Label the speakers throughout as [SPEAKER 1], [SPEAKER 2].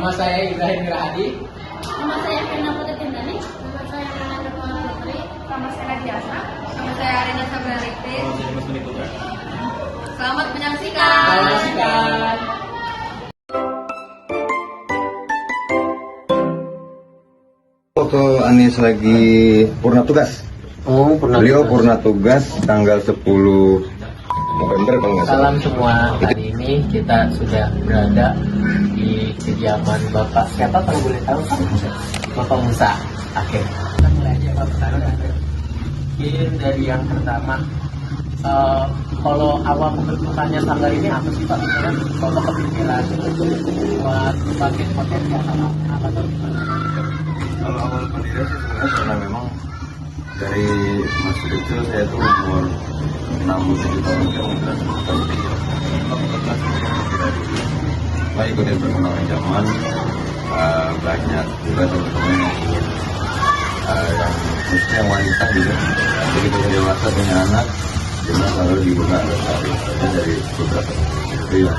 [SPEAKER 1] Nama saya Ibrahim Mirahadi.
[SPEAKER 2] Nama saya Fena Putri Kendani. Nama saya Nana Dermawan Putri. Nama saya Nadiasa. Nama saya Arina Sabrarikti. Selamat menyaksikan.
[SPEAKER 1] Selamat menyaksikan.
[SPEAKER 3] Foto Anies lagi purna tugas.
[SPEAKER 1] Oh,
[SPEAKER 3] Beliau purna tugas tanggal 10 November kalau nggak salah.
[SPEAKER 1] Salam semua. Hari ini kita sudah berada di kediaman Bapak siapa kalau boleh tahu? Bapak Musa. Oke. Kita mulai aja Pak pertanyaan. Mungkin dari yang pertama, kalau awal pembentukannya sanggar ini apa sih Pak? Bapak kepikiran buat bangkit potensi apa tuh?
[SPEAKER 3] Kalau awal pendirian sih sebenarnya karena memang dari masih kecil saya tuh umur 6-7 tahun saya udah saya ikutin perkembangan zaman, banyak juga teman-teman yang khususnya yang wanita juga begitu dewasa punya anak kita selalu dibuka dari beberapa itu ya.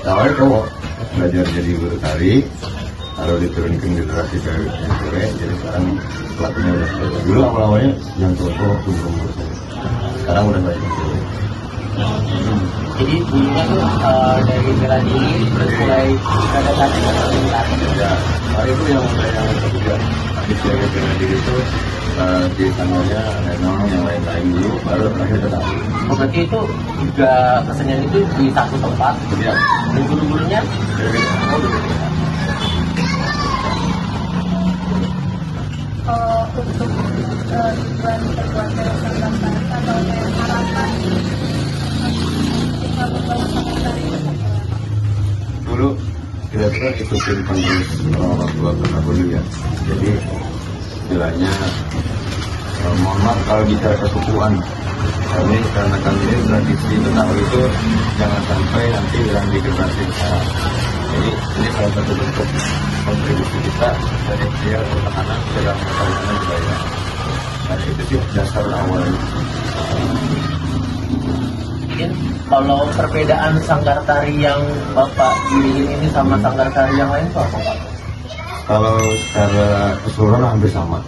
[SPEAKER 3] Awalnya cowok belajar jadi guru tari, lalu diturunkan generasi ke cewek, jadi sekarang pelatihnya udah selesai. Dulu awal-awalnya yang cowok sebelum saya, sekarang udah banyak cewek.
[SPEAKER 1] Jadi dulunya tuh dari bela diri terus mulai ada tadi
[SPEAKER 3] Ya, hari itu yang ketiga habis dari bela diri itu di sananya ada nama yang lain-lain dulu, baru terakhir tetap.
[SPEAKER 1] berarti itu juga kesenian itu di satu tempat.
[SPEAKER 3] Ya,
[SPEAKER 1] Dan guru-gurunya
[SPEAKER 2] Untuk tujuan terbuatnya sanggar tari atau harapan kita membawa sanggar tari
[SPEAKER 3] dulu kita tuh ikutin penulis orang tua terdahulu ya. Jadi istilahnya mohon maaf kalau bicara kesukuan, karena kami ini tradisi Betawi itu jangan sampai nanti hilang di generasi sekarang. Jadi ini salah satu bentuk kontribusi kita dari pihak pertahanan dalam pertahanan budaya. Nah itu sih dasar awalnya.
[SPEAKER 1] mungkin kalau perbedaan sanggar tari yang Bapak diriin ini sama sanggar tari yang lain itu apa Pak?
[SPEAKER 3] Kalau secara keseluruhan hampir sama.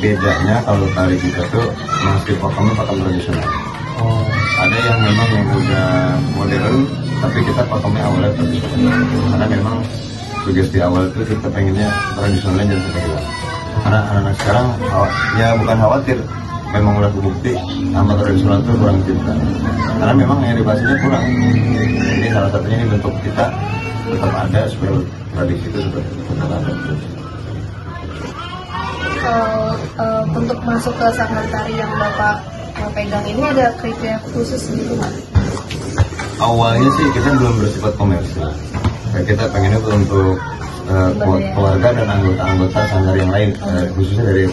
[SPEAKER 3] Bedanya kalau tari kita tuh masih pakemnya pakem tradisional. Ada yang memang yang udah modern, tapi kita pakemnya awalnya tradisional. Karena memang sugesti awal itu kita pengennya tradisionalnya jangan sampai hilang. Karena anak-anak sekarang ya bukan khawatir, memang udah terbukti sama tradisional itu kurang cinta. Karena memang yang dibahasnya kurang. Ini salah satunya ini bentuk kita tetap ada supaya tradisi itu tetap ada.
[SPEAKER 2] untuk masuk ke sanggar tari yang Bapak mau pegang ini ada kriteria khusus gitu nggak?
[SPEAKER 3] Awalnya sih kita belum bersifat komersil. Kita pengennya itu untuk keluarga dan anggota-anggota sanggar yang lain, khususnya dari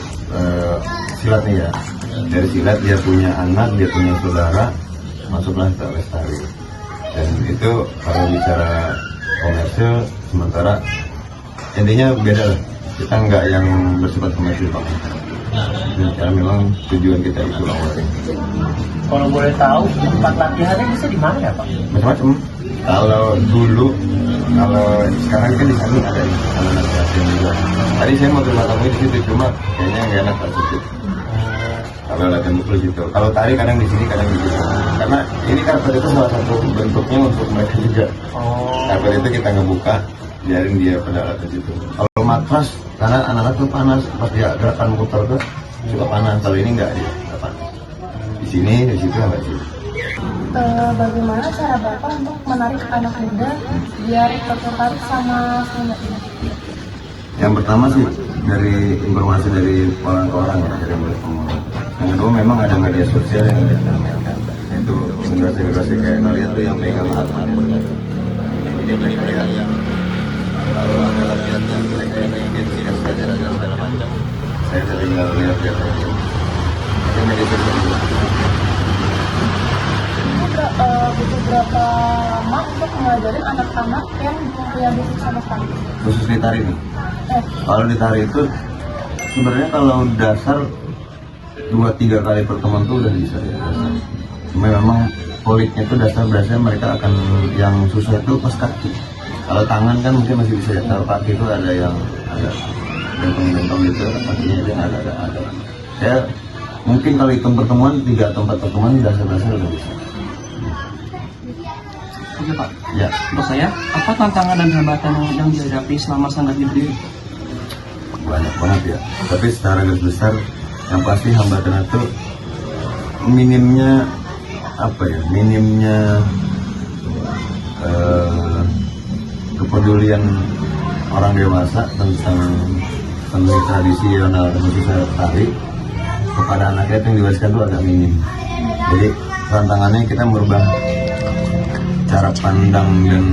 [SPEAKER 3] silat nih ya. Dari silat dia punya anak, dia punya saudara, masuklah ke lestari. Dan itu kalau bicara komersil, sementara intinya beda lah. Kita nggak yang bersifat komersil banget. Karena memang tujuan kita itu awalnya.
[SPEAKER 1] Kalau boleh tahu tempat latihannya bisa di mana ya Pak?
[SPEAKER 3] Macam-macam. Kalau dulu, kalau sekarang kan di sini ada kalau nanti latihan juga. Tadi saya mau coba tamu di situ, cuma kayaknya nggak enak Pak situ. Kalau latihan mukul gitu. Kalau tari kadang di sini, kadang di situ. Karena ini karpet itu salah satu bentuknya untuk mereka juga. Karpet itu kita ngebuka, biarin dia pada latihan situ. Kalau matras, karena anak-anak tuh panas, pas dia gerakan muter tuh suka panas. Kalau ini nggak dia, nggak panas. Di sini, di situ nggak sih.
[SPEAKER 2] Bagaimana cara Bapak untuk menarik anak muda biar tertarik sama sanggar ini?
[SPEAKER 3] Yang pertama sih dari informasi dari orang ke orang ya, dari mulut ke mulut. Yang kedua memang ada media sosial yang ada itu generasi-generasi kayak kalian tuh yang pegang alat ini mereka yang lalu ada latihan yang mereka yang intensitas belajar dan segala macam. Saya sering lihat itu media sosial juga.
[SPEAKER 2] Butuh berapa lama untuk mengajarin anak-anak yang punya basic sama sekali?
[SPEAKER 3] Khusus di tari nih. Kalau di tari itu sebenarnya kalau dasar 2-3 kali pertemuan tuh udah bisa ya dasar. Cuma memang poliknya itu dasar biasanya mereka akan yang susah itu pas kaki. Kalau tangan kan mungkin masih bisa ya. Kalau kaki itu ada yang bentong-bentong gitu, kakinya itu ada. Ya mungkin kalau hitung pertemuan 3 atau 4 pertemuan dasar-dasar udah bisa.
[SPEAKER 4] Oke Pak,
[SPEAKER 3] Ya.
[SPEAKER 4] untuk saya, apa tantangan dan hambatan yang dihadapi selama sanggar berdiri?
[SPEAKER 3] Banyak banget ya. Tapi secara garis besar yang pasti hambatan itu minimnya kepedulian orang dewasa tentang tradisional khususnya tari kepada anaknya itu yang diwariskan itu agak minim. Jadi tantangannya kita merubah cara pandang dan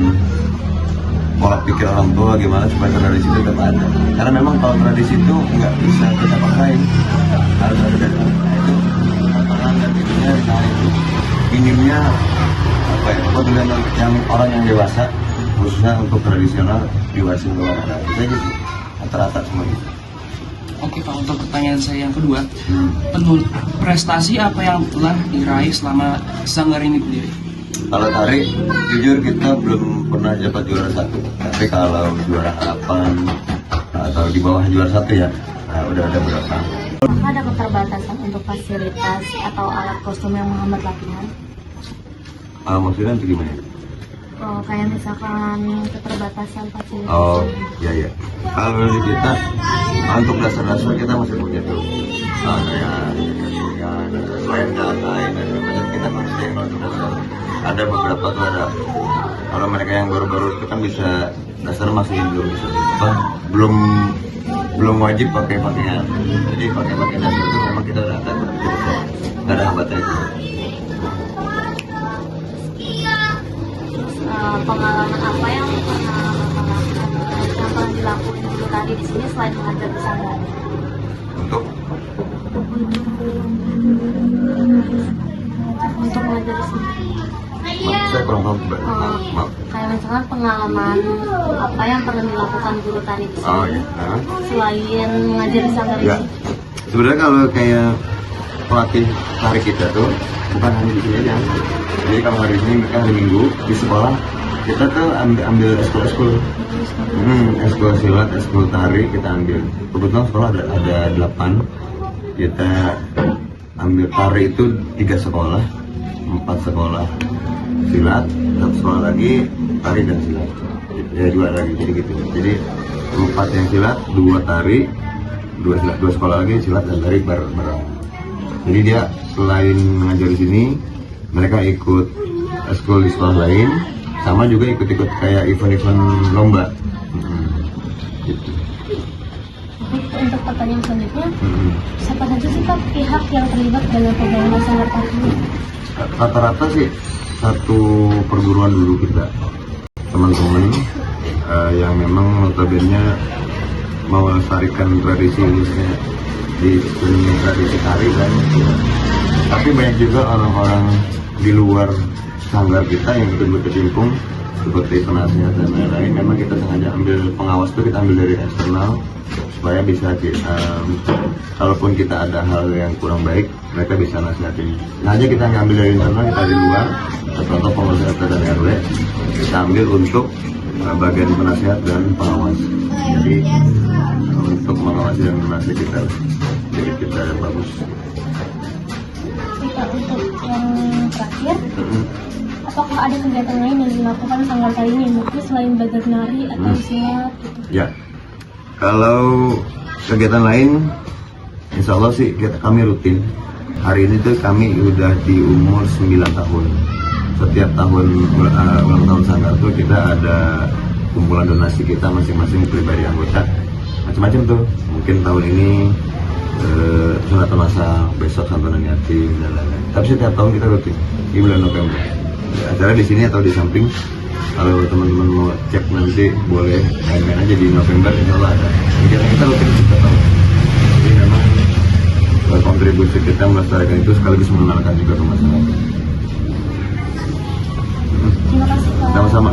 [SPEAKER 3] pola pikir orang tua gimana supaya tradisi itu tetap ada. Karena memang kalau tradisi itu nggak bisa kita paksain, harus ada itu tantangan dan itunya itu minimnya kepedulian yang orang yang dewasa khususnya untuk tradisional diwarisin ke anak kita gitu rata-rata semua gitu.
[SPEAKER 4] Oke Pak, untuk pertanyaan saya yang kedua, prestasi apa yang telah diraih selama sanggar ini berdiri?
[SPEAKER 3] Kalau tari, jujur kita belum pernah dapat juara 1. Tapi kalau juara harapan atau di bawah juara 1 ya, udah ada berapa.
[SPEAKER 2] Apakah ada keterbatasan untuk fasilitas atau alat kostum yang menghambat latihan?
[SPEAKER 3] Maksudnya itu gimana?
[SPEAKER 2] Kayak misalkan keterbatasan fasilitas.
[SPEAKER 3] Oh, iya. Kalau di kita, untuk dasar-dasar kita masih punya tuh. Selain data, kita masih untuk dasar. Ada beberapa tuh ada. Kalau mereka yang baru-baru itu kan bisa dasar masih belum bisa. Belum wajib pakai pakaian. Jadi pakai dasar itu memang kita udah ada. Nggak ada hambatan itu.
[SPEAKER 2] Pengalaman apa yang pernah dilakukan dulu tadi di sini selain mengajar di sanggar?
[SPEAKER 3] Untuk
[SPEAKER 2] mengajar di sini.
[SPEAKER 3] saya kurang tahu. Maaf.
[SPEAKER 2] Kayak misalkan pengalaman apa yang pernah dilakukan guru tari di sini
[SPEAKER 3] Oh ya.
[SPEAKER 2] selain mengajar di sanggar
[SPEAKER 3] Ya.
[SPEAKER 2] ini?
[SPEAKER 3] Sebenarnya kalau kayak pelatih tari kita tuh bukan hanya di sini aja. Jadi kalau hari ini mereka hari Minggu di sekolah kita tuh ambil eskul. Eskul silat, eskul tari kita ambil. Kebetulan sekolah ada 8. Kita ambil tari itu 3 sekolah, 4 sekolah silat, 1 sekolah lagi tari dan silat. Ya 2 lagi jadi gitu. Jadi 4 yang silat, 2 tari, 2 sekolah lagi silat dan tari bareng. Jadi dia selain mengajar di sini, mereka ikut eskul di sekolah lain, sama juga ikut-ikut kayak event-event lomba. Gitu.
[SPEAKER 2] Untuk pertanyaan selanjutnya, siapa saja sih Pak pihak yang terlibat dalam pembangunan sanggar tari ini?
[SPEAKER 3] Rata-rata sih satu perguruan dulu kita, teman-teman yang memang notabene mau melestarikan tradisi khususnya di tradisi tari kan. Tapi banyak juga orang-orang di luar sanggar kita yang ikut berkecimpung seperti penasihat dan lain-lain. Memang kita sengaja ambil pengawas itu, kita ambil dari eksternal supaya bisa kalaupun kita ada hal yang kurang baik, mereka bisa nasihatin. Nah aja kita ngambil dari internal, kita di luar, contoh pengurus RT dan RW, kita ambil untuk bagian penasihat dan pengawas. Jadi untuk mengawasi dan menasihati kita, jadi kita yang bagus.
[SPEAKER 2] Pak, untuk yang terakhir, apakah ada kegiatan lain yang dilakukan sanggar tari ini, mungkin selain belajar nari atau silat gitu?
[SPEAKER 3] Ya, kalau kegiatan lain, insya Allah sih kami rutin. Hari ini tuh kami udah di umur 9 tahun. Setiap tahun ulang tahun sanggar tuh kita ada kumpulan donasi kita masing-masing pribadi anggota. Macam-macam tuh. Mungkin tahun ini sunatan masal, besok santunan yatim dan lain-lain. Tapi setiap tahun kita rutin di bulan November. Acara di sini atau di samping. Kalau teman-teman mau cek nanti boleh main-main aja di November, insya Allah ada. Kegiatan kita rutin setiap tahun. Jadi memang kontribusi kita melestarikan itu sekaligus mengenalkan juga ke masyarakat.
[SPEAKER 2] Terima kasih Pak.
[SPEAKER 3] Sama-sama.